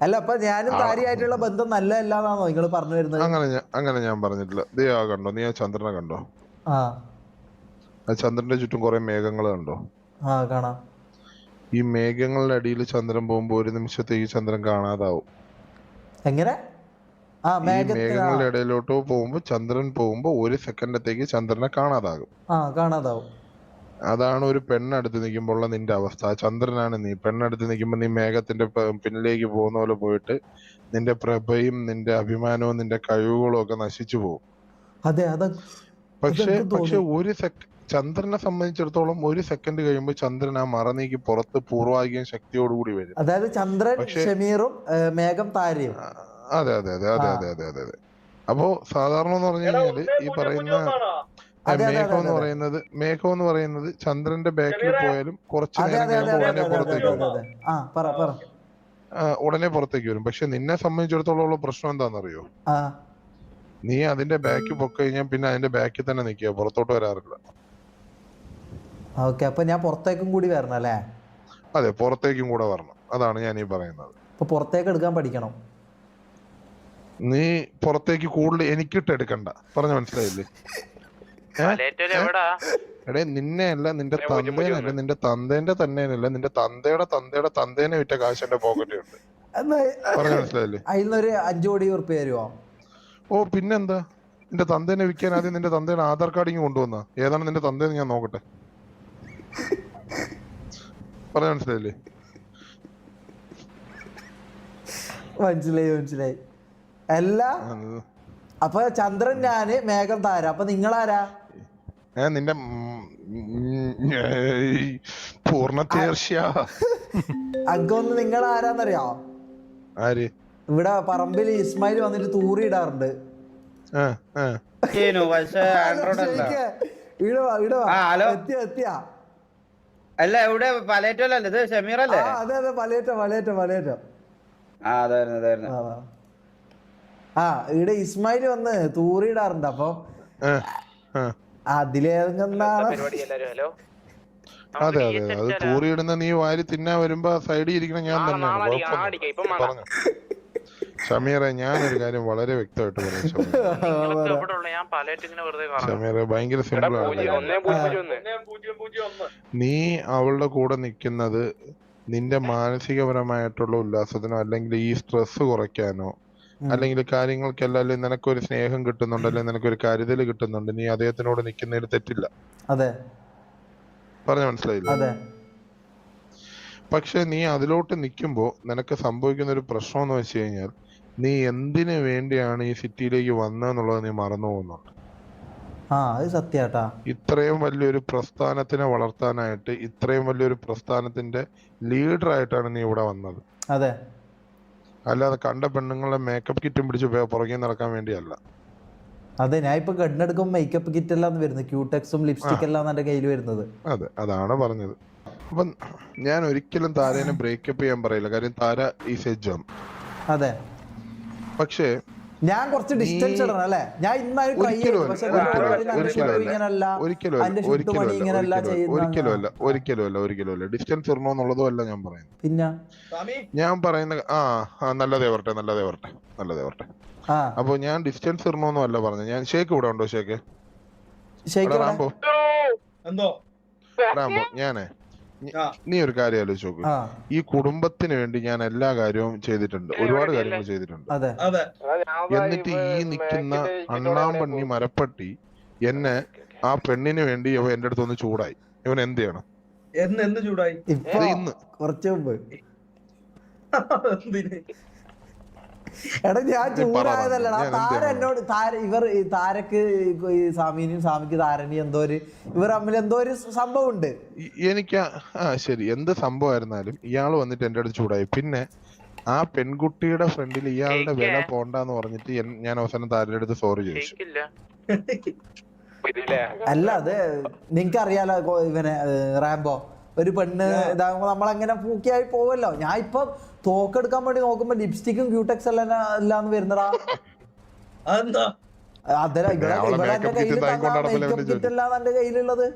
അല്ല അപ്പൊ ഞാനും താരിയായിട്ടുള്ള ബന്ധം നല്ലതല്ലാന്നാണോ നിങ്ങൾ പറഞ്ഞു വരുന്നത്? അങ്ങനെ ഞാൻ പറഞ്ഞിട്ടില്ല. ദേ കണ്ടോ, നീ ആ ചന്ദ്രനെ കണ്ടോ? ആ ചന്ദ്രന്റെ ചുറ്റും കുറെ മേഘങ്ങൾ കണ്ടോ? ആ കാണാം. ഈ മേഘങ്ങളുടെ അടിയിൽ ചന്ദ്രൻ പോകുമ്പോ ഒരു നിമിഷത്തേക്ക് ചന്ദ്രൻ കാണാതാവും. എങ്ങനെ? ആ ഈ മേഘങ്ങളുടെ ഇടയിലോട്ടോ ചന്ദ്രൻ പോകുമ്പോ ഒരു സെക്കൻഡത്തേക്ക് ചന്ദ്രനെ കാണാതാകും. കാണാതാവും. അതാണ് ഒരു പെണ്ണടുത്ത് നിൽക്കുമ്പോൾ ഉള്ള നിന്റെ അവസ്ഥ. ചന്ദ്രനാണ് നീ. പെണ്ണടുത്ത് നിൽക്കുമ്പോ നീ മേഘത്തിന്റെ പിന്നിലേക്ക് പോകുന്ന പോലെ പോയിട്ട് നിന്റെ പ്രഭയും നിന്റെ അഭിമാനവും നിന്റെ കഴിവുകളും ഒക്കെ നശിച്ചു പോകും. അതെ, പക്ഷെ ചന്ദ്രനെ സംബന്ധിച്ചിടത്തോളം ഒരു സെക്കൻഡ് കഴിയുമ്പോൾ ചന്ദ്രൻ ആ മറ നീക്കി പുറത്ത് പൂർവാധികം ശക്തിയോടുകൂടി വരും. അതായത് ചന്ദ്രൻ ഷമീറും മേഘം താരയും. അതെ അതെ അതെ അതെ അതെ അതെ അതെ അതെ. അപ്പോ സാധാരണ എന്ന് പറഞ്ഞു കഴിഞ്ഞാല് ഈ പറയുന്ന മേഘം എന്ന് പറയുന്നത് ചന്ദ്രന്റെ ബാക്കിൽ പോയാലും കുറച്ചു നേരം കഴിയുമ്പോൾ ഉടനെ പുറത്തേക്ക് വരും. പക്ഷെ നിന്നെ സംബന്ധിച്ചിടത്തോളം ഉള്ള പ്രശ്നം എന്താണെന്നറിയോ? നീ അതിന്റെ ബാക്ക് പൊക്കഴിഞ്ഞാൽ പിന്നെ അതിന്റെ ബാക്കിൽ തന്നെ നിൽക്കുക, പുറത്തോട്ട് വരാറില്ല. അപ്പൊ ഞാൻ പുറത്തേക്കും കൂടി വരണം അല്ലേ? അതെ, പുറത്തേക്കും കൂടെ വരണം. അതാണ് ഞാൻ ഈ പറയുന്നത്. പുറത്തേക്ക് എടുക്കാൻ പഠിക്കണം. നീ പുറത്തേക്ക് കൂടുതൽ എനിക്കിട്ട് എടുക്കണ്ട, പറഞ്ഞ മനസ്സിലായില്ലേ? എടേ, നിന്നെ അല്ല, നിന്റെ തന്തേനല്ല, നിന്റെ തന്തേന്റെ തന്നേനല്ല, നിന്റെ തന്തയുടെ തന്തയുടെ തന്തേനെ വിറ്റ കാശ് എന്റെ പോക്കറ്റിലുണ്ട്. പറഞ്ഞ മനസ്സിലായില്ലേ? അതിനൊരു 5 കോടി ഉറുപ്പിക തരുമോ? ഓ പിന്നെന്താ, നിന്റെ തന്തേനെ വിൽക്കാൻ ആദ്യം നിന്റെ തന്തയുടെ ആധാർ കാർഡിങ് കൊണ്ടുവന്ന ഏതാണ് നിന്റെ തന്തേന്ന് ഞാൻ നോക്കട്ടെ. പറഞ്ഞ മനസ്സിലായില്ലേ? മനസ്സിലായി. അല്ല അപ്പൊ ചന്ദ്രൻ ഞാന്, മേഘം താര. അപ്പൊ നിങ്ങളാരാ? നിന്റെ പൂർണ്ണ തീർച്ച അക്കൊന്ന് നിങ്ങൾ ആരാന്നറിയോ? ആര്? ഇവിടെ പറമ്പിൽ ഇസ്മായിൽ വന്നിട്ട് തൂറി ഇടാറുണ്ട്. അല്ല ഇവിടെ പലേറ്റോല്ലേ ഇത്? ഷമീറല്ലേ? അതെ അതെ, പലേറ്റോ. ഇവിടെ ഇസ്മായിൽ വന്ന് തൂറിയിടാറുണ്ട്. അപ്പൊ അതിലേതെന്നാണ്? അതെ അതെ, അത് തൂറിയിടുന്ന നീ വാരി തിന്നാൻ വരുമ്പോ സൈഡിൽ ഇരിക്കണ ഞാൻ തന്നെയാണ്. ഷമീറെ, ഞാനൊരു കാര്യം വളരെ വ്യക്തമായിട്ട് പറയാം ഷമീറെ, ഭയങ്കര സിമ്പിൾ ആണ്. നീ അവളുടെ കൂടെ നിൽക്കുന്നത് നിന്റെ മാനസികപരമായിട്ടുള്ള ഉല്ലാസത്തിനോ അല്ലെങ്കിൽ ഈ സ്ട്രെസ് കുറയ്ക്കാനോ അല്ലെങ്കിൽ കാര്യങ്ങൾക്കെല്ലാം നിനക്കൊരു സ്നേഹം കിട്ടുന്നുണ്ട്, അല്ലെങ്കിൽ നിനക്കൊരു കരുതൽ കിട്ടുന്നുണ്ട്, നീ അദ്ദേഹത്തിനോട് നിൽക്കുന്നതിൽ തെറ്റില്ല. അതെ, പറഞ്ഞ മനസ്സിലായില്ല? പക്ഷെ നീ അതിലോട്ട് നിൽക്കുമ്പോ നിനക്ക് സംഭവിക്കുന്ന ഒരു പ്രശ്നം എന്ന് വെച്ച് കഴിഞ്ഞാൽ നീ എന്തിനു വേണ്ടിയാണ് ഈ സിറ്റിയിലേക്ക് വന്നതെന്നുള്ളത് നീ മറന്നു പോകുന്നുണ്ട്. ഇത്രയും വലിയൊരു പ്രസ്ഥാനത്തിനെ വളർത്താനായിട്ട്, ഇത്രയും വലിയൊരു പ്രസ്ഥാനത്തിന്റെ ലീഡർ ആയിട്ടാണ് നീ ഇവിടെ വന്നത്. അതെ, അല്ലാതെ കണ്ട പെണ്ണുങ്ങളെ മേക്കപ്പ് കിറ്റും പിടിച്ച് പുറകെ നടക്കാൻ വേണ്ടിയല്ല. അതെ, ഞാൻ ഇപ്പൊ കണ്ണെടുക്കുമ്പോ മേക്കപ്പ് കിറ്റ് എല്ലാം വരുന്നത്, ക്യൂടെക്സും ലിപ്സ്റ്റിക് എല്ലാം എന്റെ കയ്യിൽ വരുന്നത്. അതെ, അതാണ് പറഞ്ഞത്. അപ്പൊ ഞാൻ ഒരിക്കലും താരേനെ ബ്രേക്കപ്പ് ചെയ്യാൻ പറയില്ല, കാര്യം താര ഈസ് എ ജം. അതെ, പക്ഷേ ഞാൻ കുറച്ച് ഡിസ്റ്റൻസ് ഇടണം അല്ലേ? ഞാൻ ഇന്നായി ട്രൈ ചെയ്തു, പക്ഷെ ഒരിക്കലും ഡിസ്റ്റൻസ് ഇടണമെന്നുള്ളതും അല്ല ഞാൻ പറയുന്നത്. പിന്നെ ഞാൻ പറയുന്ന നല്ലതേ വരട്ടെ. അപ്പൊ ഞാൻ ഡിസ്റ്റൻസ് ഇടണമെന്നും അല്ല പറഞ്ഞത്. ഞാൻ ഷേക്ക് ഇവിടെ ഉണ്ടോ? ഷേക്ക് റാംബോ, ഞാനേ നീ ഒരു കാര്യം ആലോചിച്ച് നോക്ക്. ഈ കുടുംബത്തിന് വേണ്ടി ഞാൻ എല്ലാ കാര്യവും ചെയ്തിട്ടുണ്ട്, ഒരുപാട് കാര്യങ്ങൾ ചെയ്തിട്ടുണ്ട്. എന്നിട്ട് ഈ നിൽക്കുന്ന അണ്ണാമ്പണ്ണി മരപ്പട്ടി എന്നെ ആ പെണ്ണിന് വേണ്ടി എന്റെ അടുത്തൊന്ന് ചൂടായി. ഇവൻ എന്ത് ചെയ്യണം? എന്ത് ചൂടായി? ഇന്ന് കുറച്ച് മുമ്പ്. എടാ, ഞാൻ ചൂടായതല്ലടാ, താര എന്നോട്, താരക്ക് സ്വാമിക്ക് താരനി ഇവർ തമ്മിൽ എന്തോ ഒരു സംഭവം ഉണ്ട്. എനിക്ക് ശരി, എന്ത് സംഭവമായിരുന്നാലും ഇയാള് വന്നിട്ട് എന്റെ അടുത്ത് ചൂടായി. പിന്നെ ആ പെൺകുട്ടിയുടെ ഫ്രണ്ടിൽ ഇയാളുടെ വില പോണ്ടെന്ന് പറഞ്ഞിട്ട് ഞാൻ അവസാനം താരയുടെ അടുത്ത് സോറി ചോദിച്ചു. അല്ല, അത് നിനക്കറിയാലോ ഇവനെ റാംബോ, ഒരു പെണ്ണ് ഇതാകുമ്പോ നമ്മളങ്ങനെ പൂക്കിയായി പോവല്ലോ. ഞാൻ ഇപ്പൊ തോക്കെടുക്കാൻ വേണ്ടി നോക്കുമ്പോ ലിപ്സ്റ്റിക്കും ക്യൂടെക്സ് എല്ലാം വരുന്നടാ. അതല്ല, ഇവിടെ എന്റെ കയ്യിൽ മേക്കപ്പ് കിറ്റ് എല്ലാം എന്റെ കയ്യിലുള്ളത്.